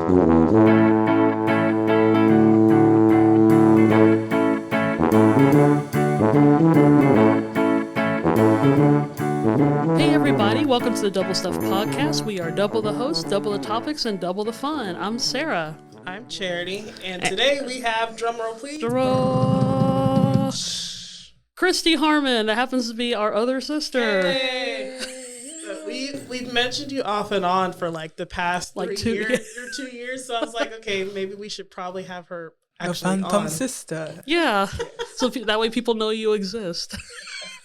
Hey everybody, welcome to the Double Stuff Podcast. We are double the hosts, double the topics, and double the fun. I'm Sarah. I'm Charity, and today we have, drumroll please, Christy Harmon. That happens to be our other sister. Hey. We've mentioned you off and on for like the past like 2 years or 2 years, so I was like, okay, maybe we should probably have her actually on. Sister. Yeah, so that way people know you exist.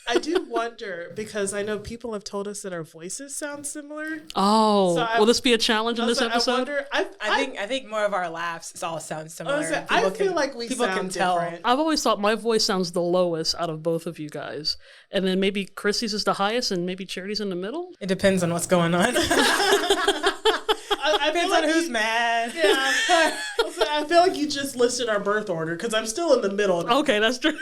I do wonder, because I know people have told us that our voices sound similar. Oh, so will this be a challenge in this episode? I think more of our laughs all sound similar. I feel like people sound can tell. different. I've always thought my voice sounds the lowest out of both of you guys. And then maybe Christy's is the highest and maybe Charity's in the middle? It depends on what's going on. I depends on who's mad. Yeah. I feel like you just listed our birth order because I'm still in the middle. Okay, that's true.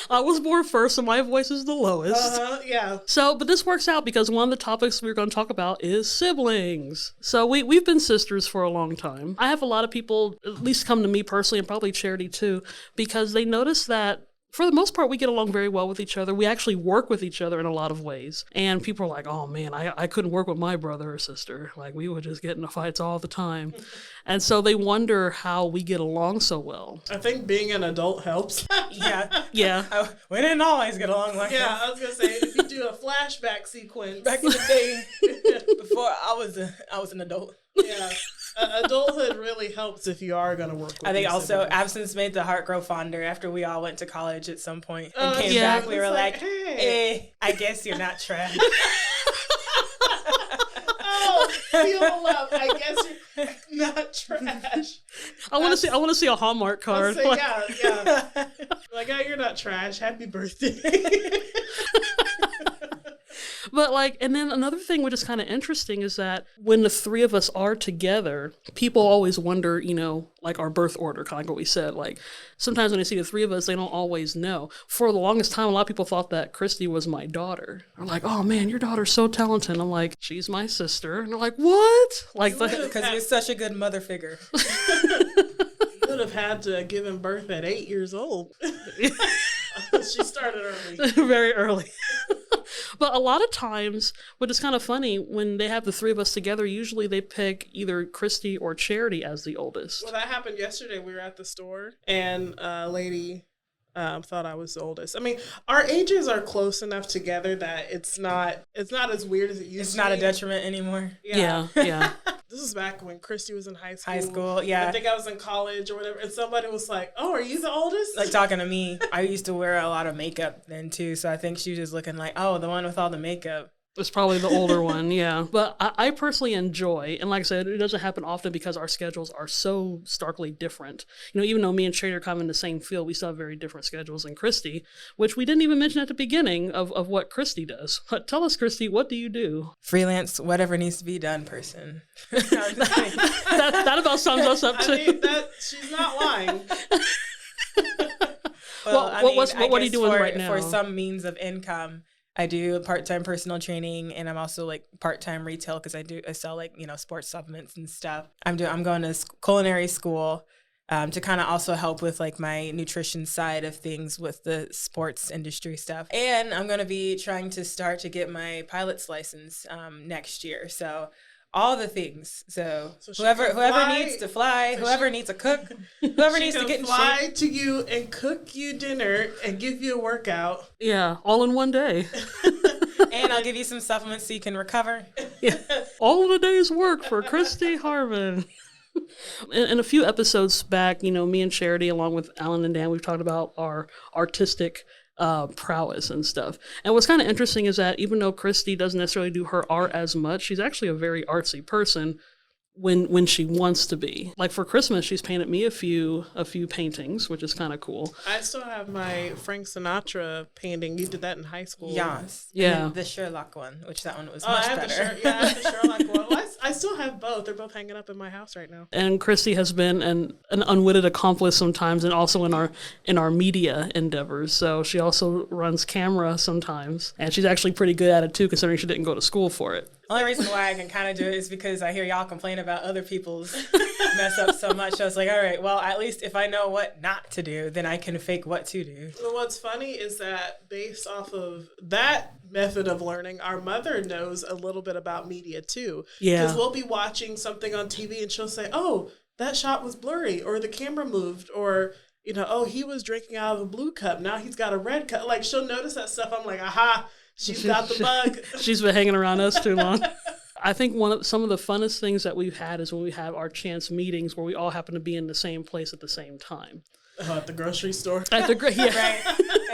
I was born first, so my voice is the lowest. Yeah. So, but this works out because one of the topics we're going to talk about is siblings. So we've been sisters for a long time. I have a lot of people, at least come to me personally, and probably Charity too, because they notice that for the most part, we get along very well with each other. We actually work with each other in a lot of ways. And people are like, oh man, I couldn't work with my brother or sister. Like, we would just get into fights all the time. And so they wonder how we get along so well. I think being an adult helps. Yeah. We didn't always get along like that. Yeah, I was going to say, if you do a flashback sequence. Back in the day, before I was an adult. Yeah. Adulthood really helps if you are going to work with I think also siblings. absence made the heart grow fonder after we all went to college at some point and came yeah. back. We were like, hey, I guess you're not trash. Oh, feel the love. I guess you're not trash. I want to see a Hallmark card. Say, yeah. Like, oh, you're not trash. Happy birthday. But and then another thing which is kind of interesting is that when the three of us are together, people always wonder, our birth order, kind of like what we said. Like, sometimes when they see the three of us, they don't always know. For the longest time, a lot of people thought that Christy was my daughter. They're like, oh man, your daughter's so talented. And I'm like, she's my sister. And they're like, what? Because you're such a good mother figure. You would have had to have given birth at 8 years old. She started early. Very early. But a lot of times, what is kind of funny, when they have the three of us together, usually they pick either Christy or Charity as the oldest. Well, that happened yesterday. We were at the store, and a lady thought I was the oldest. I mean, our ages are close enough together that it's not as weird as it used to be. It's not a detriment anymore. Yeah. This is back when Christy was in high school. Yeah. I think I was in college or whatever, and somebody was like, oh, are you the oldest? Like, talking to me. I used to wear a lot of makeup then, too, so I think she was just looking like, oh, the one with all the makeup. It's probably the older one, yeah. But I personally enjoy, and like I said, it doesn't happen often because our schedules are so starkly different. Even though me and Charity are kind of in the same field, we still have very different schedules than Christy, which we didn't even mention at the beginning of what Christy does. But tell us, Christy, what do you do? Freelance, whatever needs to be done person. that about sums us up, too. I mean, she's not lying. What are you doing right now? For some means of income, I do part-time personal training, and I'm also part-time retail because I sell sports supplements and stuff. I'm going to culinary school to kind of also help with my nutrition side of things with the sports industry stuff. And I'm going to be trying to start to get my pilot's license next year. So all the things. So whoever needs to fly, whoever needs a cook, whoever needs to get in shape. Fly to you and cook you dinner and give you a workout. Yeah, all in one day. And I'll give you some supplements so you can recover. Yeah, all in a day's work for Christy Harmon. In a few episodes back, me and Charity, along with Alan and Dan, we've talked about our artistic prowess and stuff. And what's kind of interesting is that even though Christy doesn't necessarily do her art as much, she's actually a very artsy person when she wants to be. Like for Christmas, she's painted me a few paintings, which is kind of cool. I still have my Frank Sinatra painting. You did that in high school. Yes. Yeah. The Sherlock one, which that one was I much have better. I have the Sherlock one. Well, I still have both. They're both hanging up in my house right now. And Christy has been an unwitted accomplice sometimes, and also in our media endeavors. So she also runs camera sometimes, and she's actually pretty good at it too, considering she didn't go to school for it. Only reason why I can kind of do it is because I hear y'all complain about other people's mess up so much. I was like, all right, well, at least if I know what not to do, then I can fake what to do. Well, what's funny is that based off of that method of learning, our mother knows a little bit about media too. Yeah. Because we'll be watching something on TV and she'll say, oh, that shot was blurry, or the camera moved, or, you know, oh, he was drinking out of a blue cup. Now he's got a red cup. Like, she'll notice that stuff. I'm like, aha, she's got the bug. She's been hanging around us too long. I think some of the funnest things that we've had is when we have our chance meetings where we all happen to be in the same place at the same time. Oh, at the grocery store. Yeah. Right.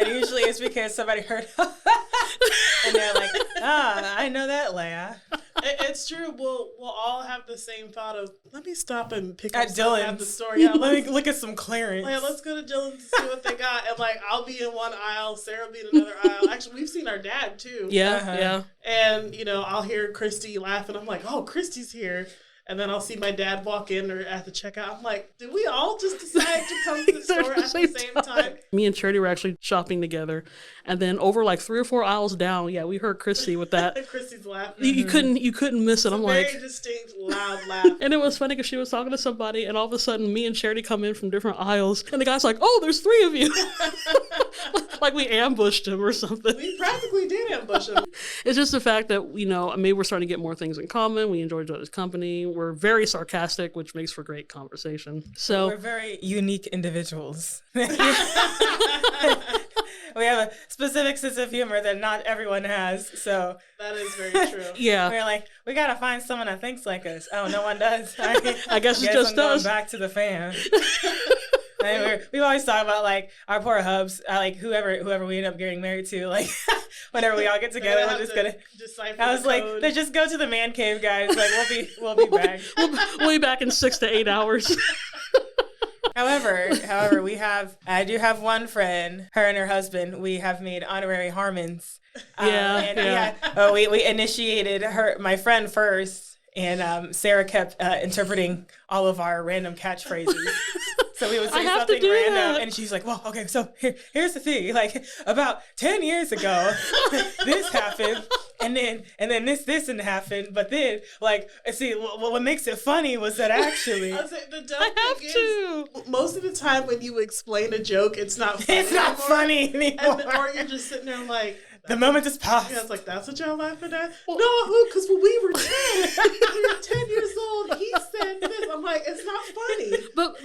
And usually it's because somebody heard and they're like, I know that, Leia. It's true. We'll all have the same thought of, let me stop and pick up At stuff Dylan's. at the store. Yeah, Let me look at some clearance. like, let's go to Dylan's to see what they got. And like, I'll be in one aisle, Sarah will be in another aisle. Actually, we've seen our dad too. Yeah, yeah. And, you know, I'll hear Christy laugh and I'm like, oh, Christy's here. And then I'll see my dad walk in or at the checkout. I'm like, did we all just decide to come to the store at the same time? Me and Charity were actually shopping together. And then over like 3 or 4 aisles down, yeah, we heard Christy with that. Christy's laughing. You couldn't miss it. I'm Very like, distinct, loud laugh. and it was funny because she was talking to somebody, and all of a sudden, me and Charity come in from different aisles, and the guy's like, "Oh, there's 3 of you," like we ambushed him or something. We practically did ambush him. It's just the fact that maybe we're starting to get more things in common. We enjoy each other's company. We're very sarcastic, which makes for great conversation. So we're very unique individuals. We have a specific sense of humor that not everyone has. So That is very true. yeah, we're like, we gotta find someone that thinks like us. Oh, no one does. I guess it just I'm going does. back to the fan. We always talk about like our poor hubs, like whoever we end up getting married to, like whenever we all get together, we're just gonna decipher. I was like, they just go to the man cave, guys. Like we'll be back. we'll be back in 6 to 8 hours. However, I do have one friend, her and her husband, we have made honorary Harmons. We initiated my friend first, and Sarah kept interpreting all of our random catchphrases. So we would say something random, and she's like, well, okay, so here's the thing. Like, about 10 years ago, this happened, and then this didn't happen, but then, like, see, what makes it funny was that actually... I was like, the dumb thing is, most of the time when you explain a joke, it's not funny It's not funny anymore. Or you're just sitting there like... The moment just passed. Yeah, it's like, that's what y'all laughing at? No, because when we were 10, we were 10 years old, he said this. I'm like, it's not funny.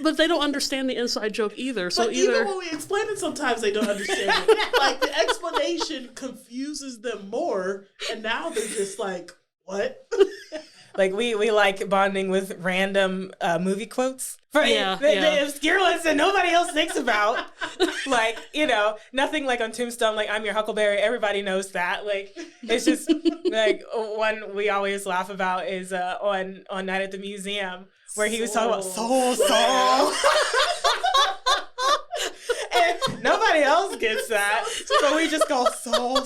But they don't understand the inside joke either. So but even when we explain it, sometimes they don't understand it. Like, the explanation confuses them more, and now they're just like, what? Like, we like bonding with random movie quotes. The obscure ones that nobody else thinks about. Like, nothing like on Tombstone, like, I'm your Huckleberry. Everybody knows that. Like, it's just, like, one we always laugh about is on Night at the Museum, where he was talking about soul. And nobody else gets that. So we just go soul.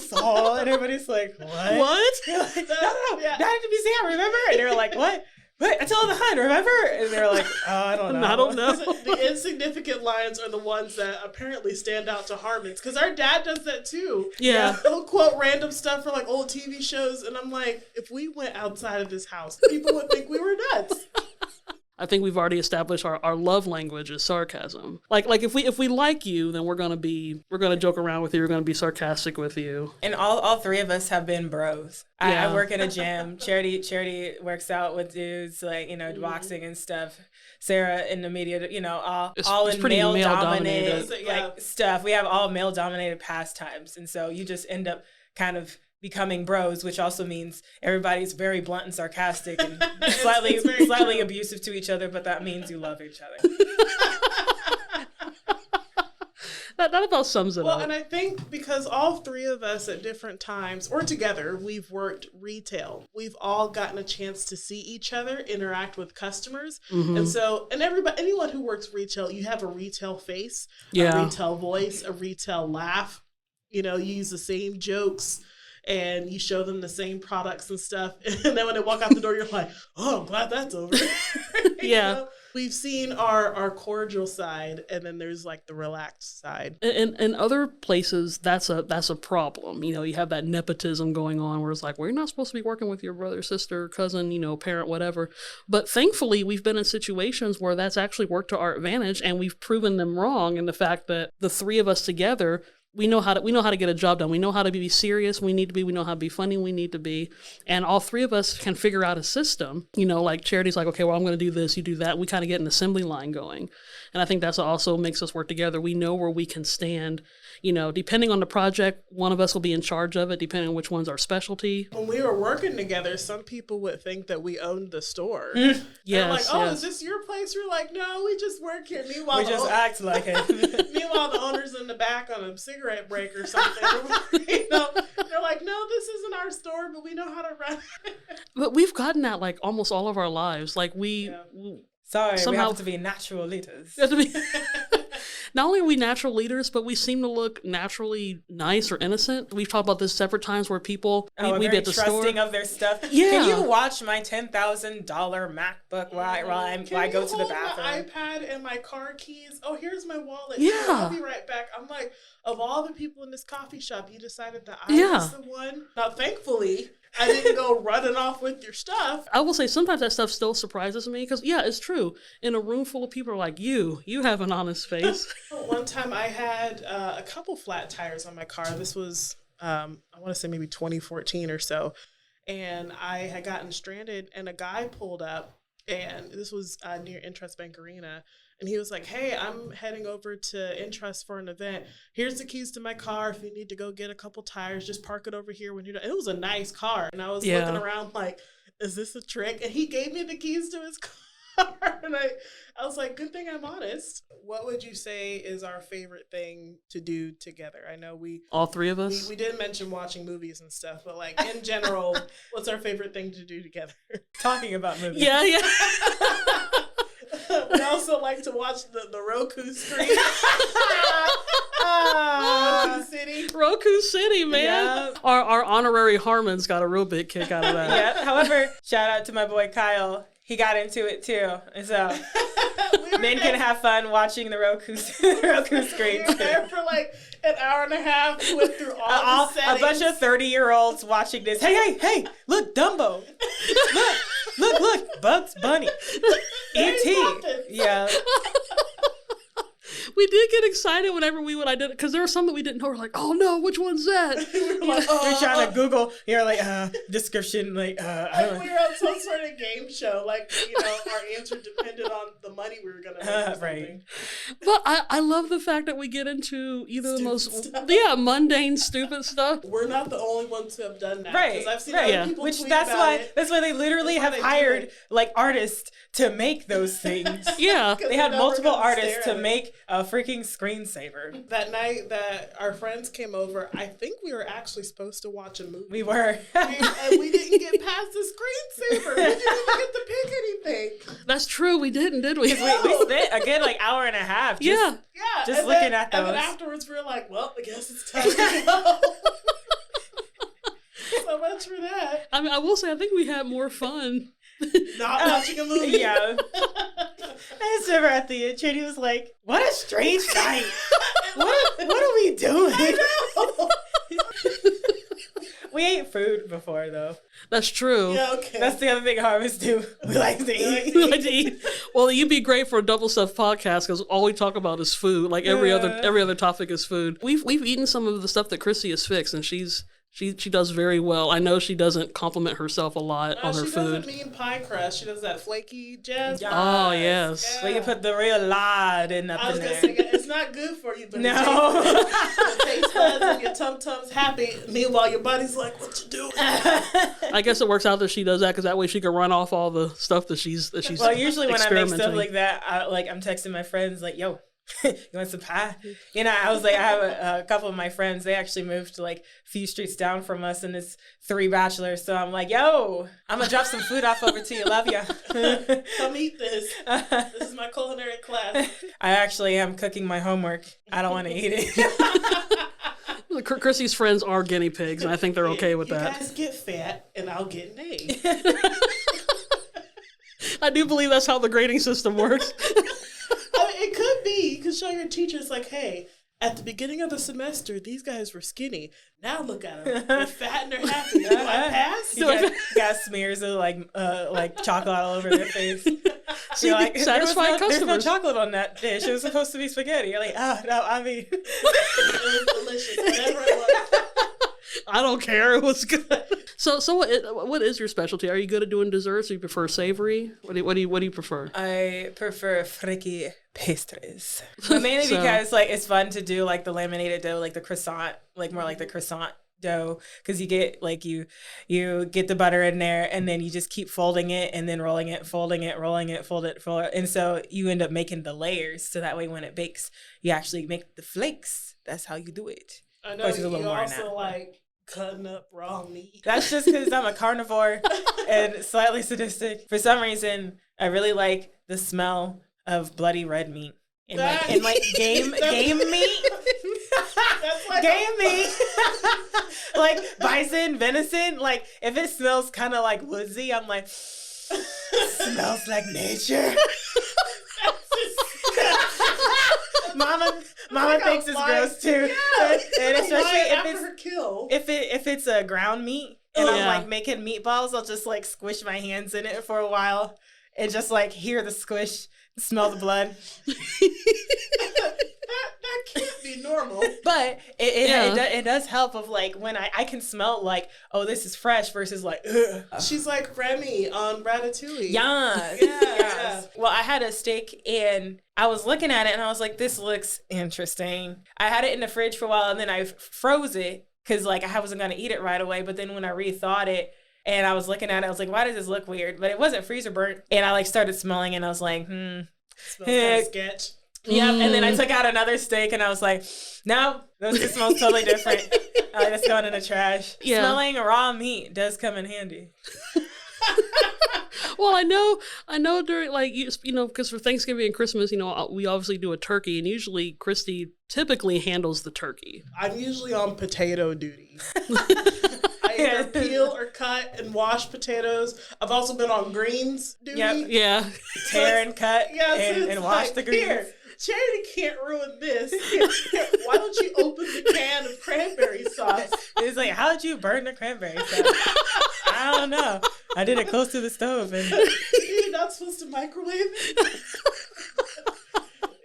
And everybody's like, what? You're like, no. Night at the Museum, remember? And they're like, what? Attila the Hun, remember? And they're like, oh, I don't know. I don't know. The insignificant lines are the ones that apparently stand out to Harmons. Because our dad does that too. Yeah. He'll quote random stuff for like old TV shows. And I'm like, if we went outside of this house, people would think we were nuts. I think we've already established our love language is sarcasm. Like if we like you, then we're gonna joke around with you. We're gonna be sarcastic with you. And all 3 of us have been bros. Yeah. I work in a gym. Charity works out with dudes, like boxing and stuff. Sarah in the media, all it's in pretty male male-dominated. dominated stuff. We have all male dominated pastimes, and so you just end up kind of becoming bros, which also means everybody's very blunt and sarcastic and slightly abusive to each other, but that means you love each other. That about sums it up. Well, and I think because all 3 of us at different times or together, we've worked retail. We've all gotten a chance to see each other, interact with customers. Mm-hmm. And so, anyone who works retail, you have a retail face, a retail voice, a retail laugh. You use the same jokes. And you show them the same products and stuff. And then when they walk out the door, you're like, oh, I'm glad that's over. Yeah. We've seen our cordial side, and then there's like the relaxed side. In other places, that's a problem. You have that nepotism going on where it's like, well, you're not supposed to be working with your brother, sister, cousin, parent, whatever. But thankfully, we've been in situations where that's actually worked to our advantage, and we've proven them wrong in the fact that the three of us together, we know how to get a job done. We know how to be serious. We know how to be funny. We need to be, and all three of us can figure out a system. Like Charity's like, okay, well, I'm going to do this. You do that. We kind of get an assembly line going, and I think that's what also makes us work together. We know where we can stand. Depending on the project, one of us will be in charge of it, depending on which one's our specialty. When we were working together, some people would think that we owned the store. Yes, like, oh, is this your place? We're like, no, we just work here. Meanwhile, we just act like it. Meanwhile, the owner's in the back on a cigarette break or something. They're like, no, this isn't our store, but we know how to run it. But we've gotten that like almost all of our lives. Like Sorry, somehow we have to be natural leaders. Not only are we natural leaders, but we seem to look naturally nice or innocent. We've talked about this several times where people we be at the trusting store of their stuff. Yeah. Can you watch my $10,000 MacBook while I go to the bathroom? My iPad and my car keys. Oh, here's my wallet. Yeah. I'll be right back. I'm like, of all the people in this coffee shop, you decided that I was the one. Now, thankfully, I didn't go running off with your stuff. I will say sometimes that stuff still surprises me because, it's true. In a room full of people like you have an honest face. One time I had a couple flat tires on my car. This was, I want to say maybe 2014 or so. And I had gotten stranded and a guy pulled up, and this was near Intrust Bank Arena. And he was like, hey, I'm heading over to Intrust for an event. Here's the keys to my car. If you need to go get a couple tires, just park it over here when you're done. It was a nice car. And I was looking around like, is this a trick? And he gave me the keys to his car. And I was like, good thing I'm honest. What would you say is our favorite thing to do together? I know all three of us? We did mention watching movies and stuff, but like in general, what's our favorite thing to do together? Talking about movies. Yeah. We also like to watch the Roku screen. Roku City, man. Yeah. Our honorary Harmon's got a real big kick out of that. Yeah. However, shout out to my boy Kyle. He got into it too. And so men can have fun watching the Roku screen. We were there for like an hour and a half. We went through all the settings. A bunch of 30-year-olds watching this. Hey, look, Dumbo. Look, Bugs Bunny. E.T. Yeah. We did get excited whenever we would identify, because there were some that we didn't know. We're like, oh no, which one's that? We were like, We're trying to Google, like, description, like we were on some sort of game show, like, our answer depended on the money we were going to make. Right. But I love the fact that we get into either the most mundane, stupid stuff. We're not the only ones who have done that. Right. Because I've seen other people tweet that's about it. why they literally have hired like artists to make those things. Yeah. They had multiple artists to make a freaking screensaver. That night that our friends came over, I think we were actually supposed to watch a movie. We were. And we didn't get past the screensaver. We didn't even get to pick anything. That's true. We didn't, did we? We spent a good hour and a half just looking at those. And then afterwards we were like, well, I guess it's time to go. So much for that. I mean, I will say, I think we had more fun not watching a movie. Yeah. I just remember at the end, Trini was like, what a strange night. What are we doing? I know. We ate food before, though. That's true. Yeah, okay. That's the other thing harvests do. We like to eat. We like to eat. Well, you'd be great for a double stuff podcast because all we talk about is food. Like every other topic is food. We've eaten some of the stuff that Christy has fixed, and she does very well. I know she doesn't compliment herself a lot on her food. She doesn't mean pie crust. She does that flaky jazz. Yes. Oh, yes. Yeah. Well, you put the real lard in up I was in going to there. say, it's not good for you, but No. the taste buds and your tum-tum's happy. Meanwhile, your body's like, what you doing? I guess it works out that she does that because that way she can run off all the stuff that she's Well, usually when I make stuff experimenting. like that, I'm texting my friends like, yo, you want some pie? I was like, I have a couple of my friends, they actually moved to like a few streets down from us, and it's 3 bachelors. So I'm like, yo, I'm going to drop some food off over to you. Love ya. Come eat this. This is my culinary class. I actually am cooking my homework. I don't want to eat it. Chrissy's friends are guinea pigs, and I think they're okay with that. You guys get fat, and I'll get an A. I do believe that's how the grading system works. I mean, it could be. You could show your teachers, like, hey, at the beginning of the semester, these guys were skinny. Now look at them. They're fat and they're happy. Do I pass? You got smears of like chocolate all over their face. See, like, satisfied customers. There's no chocolate on that dish. It was supposed to be spaghetti. You're like, oh, no, I mean. It was delicious. Whatever it was. I don't care. It was good. So what is your specialty? Are you good at doing desserts? Or you prefer savory? What do you prefer? I prefer freaky pastries, but mainly because like it's fun to do like the laminated dough, like the croissant, like more like the croissant dough, because you get like you get the butter in there and then you just keep folding it and then rolling it, folding it, rolling it, fold it, and so you end up making the layers. So that way when it bakes, you actually make the flakes. That's how you do it. I know you also like cutting up raw meat. That's just because I'm a carnivore and slightly sadistic. For some reason, I really like the smell of bloody red meat and like game meat. That's like game meat. Like bison, venison. Like if it smells kind of like woodsy, I'm like, smells like nature. Mama thinks it's gross too. Yeah. And especially if it's a ground meat and I'm like making meatballs, I'll just like squish my hands in it for a while and just like hear the squish, smell the blood. that can't be normal. But it does help of like when I can smell like, oh, this is fresh versus like, ugh. She's like Remy on Ratatouille. Yeah. Well, I had a steak and I was looking at it and I was like, this looks interesting. I had it in the fridge for a while and then I froze it because like I wasn't going to eat it right away. But then when I rethought it and I was looking at it, I was like, why does this look weird? But it wasn't freezer burnt. And I like started smelling and I was like, Smells kind of sketch. Yep, and then I took out another steak and I was like, no, this smells totally different. That's going in the trash. Yeah. Smelling raw meat does come in handy. Well, I know during like, you know, because for Thanksgiving and Christmas, you know, we obviously do a turkey and usually Christy typically handles the turkey. I'm usually on potato duty. I either peel or cut and wash potatoes. I've also been on greens duty. Yep. Yeah. Tear and cut and wash the greens. Here, Charity can't ruin this. Here, why don't you open the can of cranberry sauce? It's like, how'd you burn the cranberry sauce? I don't know. I did it close to the stove. And you're not supposed to microwave it?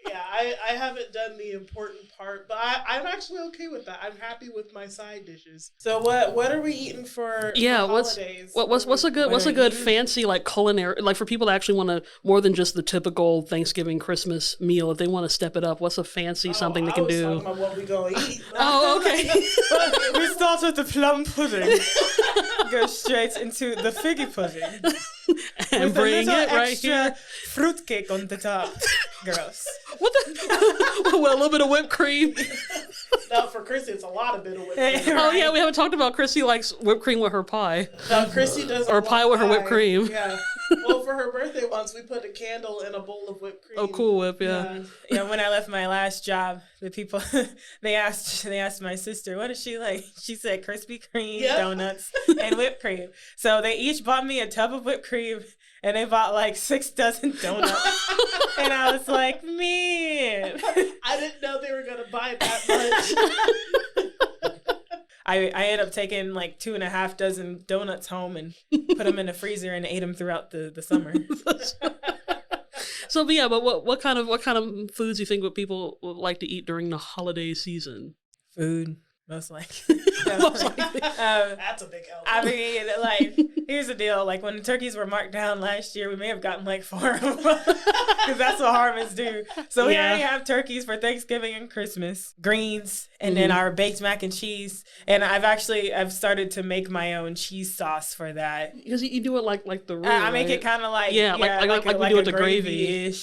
Yeah, I haven't done the important part, but I'm actually okay with that. I'm happy with my side dishes. So what are we eating for holidays? What's a good fancy like culinary, like for people that actually want to more than just the typical Thanksgiving Christmas meal, if they want to step it up, what's a fancy something they can do? Talking about what we gonna eat. Oh, okay. We start with the plum pudding. Go straight into the figgy pudding. And bring it right here. Fruitcake on the top. Gross. What the? Well, a little bit of whipped cream. No, for Chrissy, it's a lot of bit of whipped cream. Oh yeah, we haven't talked about Chrissy likes whipped cream with her pie. No, Chrissy doesn't. Or pie with her whipped cream. Yeah. Well, for her birthday once, we put a candle in a bowl of whipped cream. Oh, Cool Whip, yeah. Yeah, when I left my last job, the people they asked my sister, what is she like? She said Krispy Kreme, donuts, and whipped cream. So they each bought me a tub of whipped cream. And they bought like 6 dozen donuts. And I was like, man. I didn't know they were going to buy that much. I ended up taking like 2.5 dozen donuts home and put them in the freezer and ate them throughout the summer. So, yeah, but what kind of foods do you think would people would like to eat during the holiday season? Food. Most likely. Most likely. That's a big help. I mean, like, here's the deal. Like, when the turkeys were marked down last year, we may have gotten like 4 of them. Because that's what Harmons do. So we already have turkeys for Thanksgiving and Christmas, greens, and then our baked mac and cheese. And I've started to make my own cheese sauce for that. Because you do it like the roux, I make it kind of like, like we do with the gravy.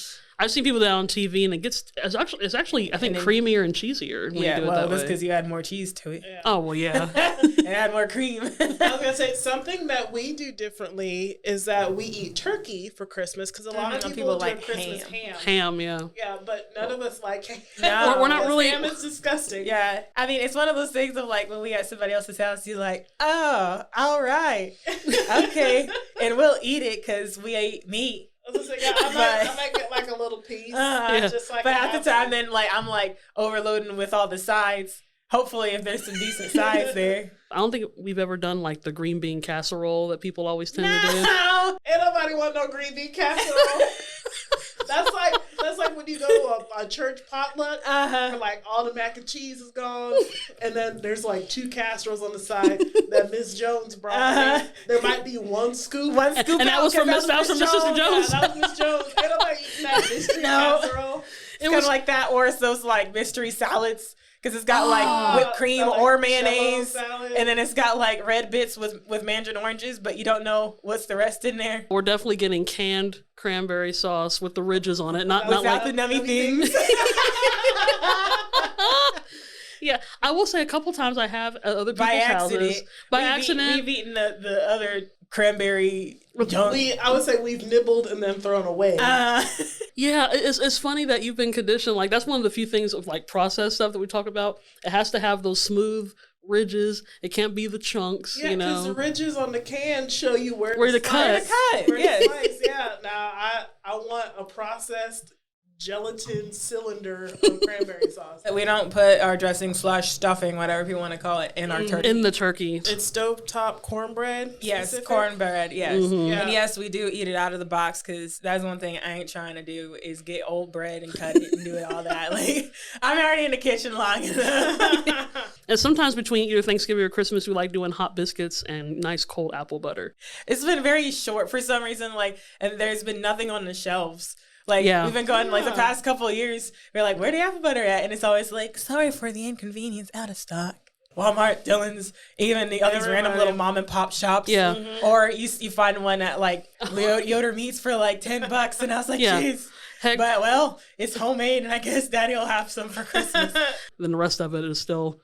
I've seen people do that on TV, and it's actually I think creamier and cheesier when you do it that way. That's because you add more cheese to it. Yeah. Oh well, yeah. And add more cream. I was gonna say something that we do differently is that we eat turkey for Christmas because a lot of people do like Christmas ham. Ham, yeah. Yeah, but none of us like ham. No. We're not really. Ham is disgusting. Yeah, I mean, it's one of those things of like when we at somebody else's house, you're like, oh, all right, okay, and we'll eat it because we ate meat. I was gonna say, I might get like a little piece. Just like but at the time, then like I'm like overloading with all the sides. Hopefully, if there's some decent sides there. I don't think we've ever done like the green bean casserole that people always tend to do. No, ain't nobody want no green bean casserole. That's like when you go to a church potluck, and like all the mac and cheese is gone, and then there's like 2 casseroles on the side that Miss Jones brought. There might be one scoop, and that was from Miss Jones. Yeah, that was Miss Jones. Ain't nobody eating that mystery casserole. It's kind of like that, or it's those like mystery salads. Because it's got like whipped cream or mayonnaise, and then it's got like red bits with mandarin oranges, but you don't know what's the rest in there. We're definitely getting canned cranberry sauce with the ridges on it, not like the nummy things. Yeah, I will say a couple times I have at other people's houses. By accident. We've eaten the other cranberry junk. I would say we've nibbled and then thrown away. Yeah, it's funny that you've been conditioned. Like, that's one of the few things of like processed stuff that we talk about. It has to have those smooth ridges. It can't be the chunks, yeah, because the ridges on the can show you where to cut. Where to slice. Yeah. Now I want a processed gelatin cylinder of cranberry sauce. We don't put our dressing / stuffing, whatever people want to call it, in our turkey. In the turkey. It's stovetop cornbread. Yes, specific? cornbread. Yes, Yeah. And yes, we do eat it out of the box because that's one thing I ain't trying to do is get old bread and cut it and do it all that. Like I'm already in the kitchen long enough. And sometimes between either Thanksgiving or Christmas, we like doing hot biscuits and nice cold apple butter. It's been very short for some reason. Like, and there's been nothing on the shelves. Like, we've been going, like, the past couple of years, we're like, where the apple butter at? And it's always like, sorry for the inconvenience, out of stock. Walmart, Dillon's, even all these random little mom and pop shops. Yeah. Mm-hmm. Or you find one at, like, Yoder Meats for, like, $10. And I was like, jeez. Heck. But, well, it's homemade, and I guess Daddy will have some for Christmas. Then the rest of it is still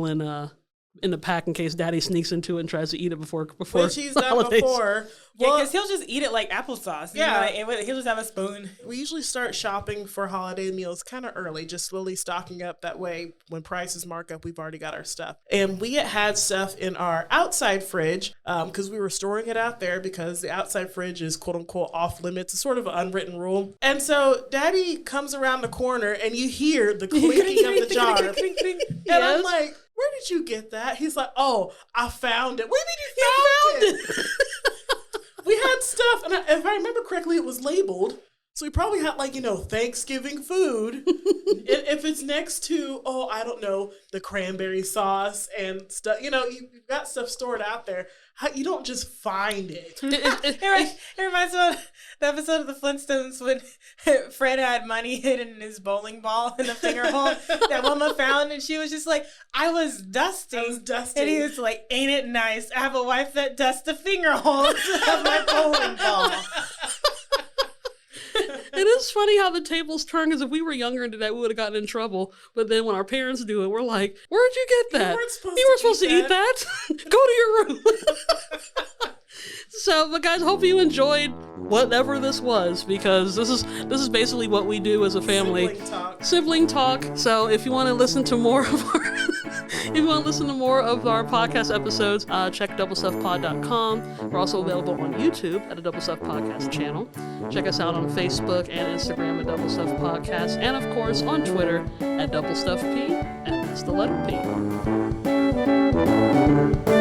in the pack in case Daddy sneaks into it and tries to eat it before which he's done holidays. before. Yeah, because he'll just eat it like applesauce. Yeah. You know, like, he'll just have a spoon. We usually start shopping for holiday meals kind of early, just slowly stocking up. That way, when prices mark up, we've already got our stuff. And we had stuff in our outside fridge because we were storing it out there because the outside fridge is quote unquote off limits. It's sort of an unwritten rule. And so Daddy comes around the corner and you hear the clinking of the jar. And I'm like, where did you get that? He's like, oh, I found it. What do you mean you found it? We had stuff, and if I remember correctly, it was labeled. So we probably had, like, Thanksgiving food. If it's next to, I don't know, the cranberry sauce and stuff, you've got stuff stored out there. You don't just find it. It reminds me of the episode of the Flintstones when Fred had money hidden in his bowling ball in the finger hole that Wilma found, and she was just like, I was dusting. And he was like, ain't it nice? I have a wife that dusts the finger holes of my bowling ball. It is funny how the tables turn, because if we were younger into that, we would have gotten in trouble. But then when our parents do it, we're like, where'd you get that? You weren't supposed to eat that. Go to your room. So, but guys, hope you enjoyed whatever this was, because this is basically what we do as a family. Sibling talk. So if you want to listen to more of our podcast episodes, check doublestuffpod.com. We're also available on YouTube at the Double Stuff Podcast channel. Check us out on Facebook and Instagram at Double Stuff Podcast, and of course on Twitter at Double Stuff P, and that's the letter P.